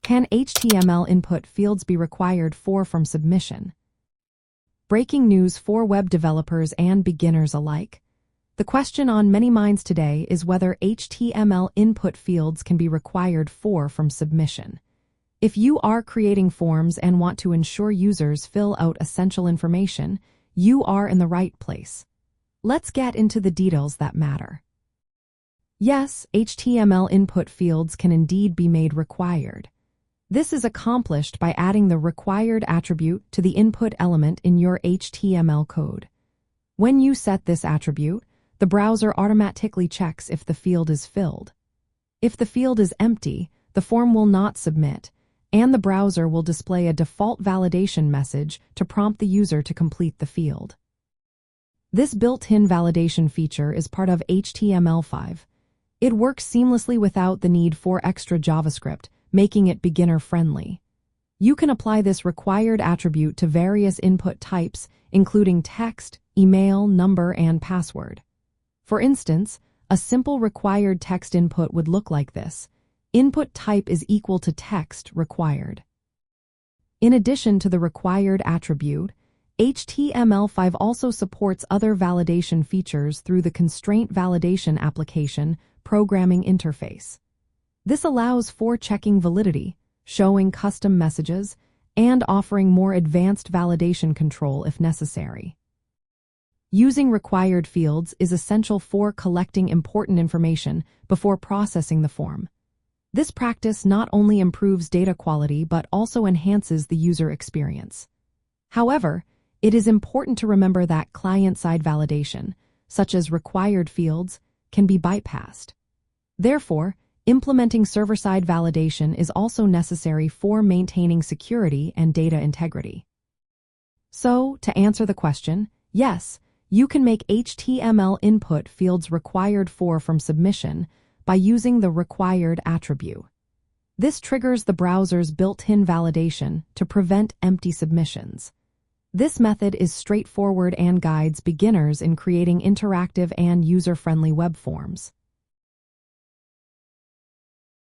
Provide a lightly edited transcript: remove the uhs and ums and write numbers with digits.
Can HTML input fields be required for from submission? Breaking news for web developers and beginners alike. The question on many minds today is whether HTML input fields can be required for from submission. If you are creating forms and want to ensure users fill out essential information, you are in the right place. Let's get into the details that matter. Yes, HTML input fields can indeed be made required. This is accomplished by adding the required attribute to the input element in your HTML code. When you set this attribute, the browser automatically checks if the field is filled. If the field is empty, the form will not submit, and the browser will display a default validation message to prompt the user to complete the field. This built-in validation feature is part of HTML5. It works seamlessly without the need for extra JavaScript, making it beginner-friendly. You can apply this required attribute to various input types, including text, email, number, and password. For instance, a simple required text input would look like this. Input type is equal to text required. In addition to the required attribute, HTML5 also supports other validation features through the Constraint Validation Application programming interface. This allows for checking validity, showing custom messages, and offering more advanced validation control if necessary. Using required fields is essential for collecting important information before processing the form. This practice not only improves data quality but also enhances the user experience. However, it is important to remember that client-side validation, such as required fields, can be bypassed. Therefore, implementing server-side validation is also necessary for maintaining security and data integrity. So, to answer the question, yes, you can make HTML input fields required for from submission by using the required attribute. This triggers the browser's built-in validation to prevent empty submissions. This method is straightforward and guides beginners in creating interactive and user-friendly web forms.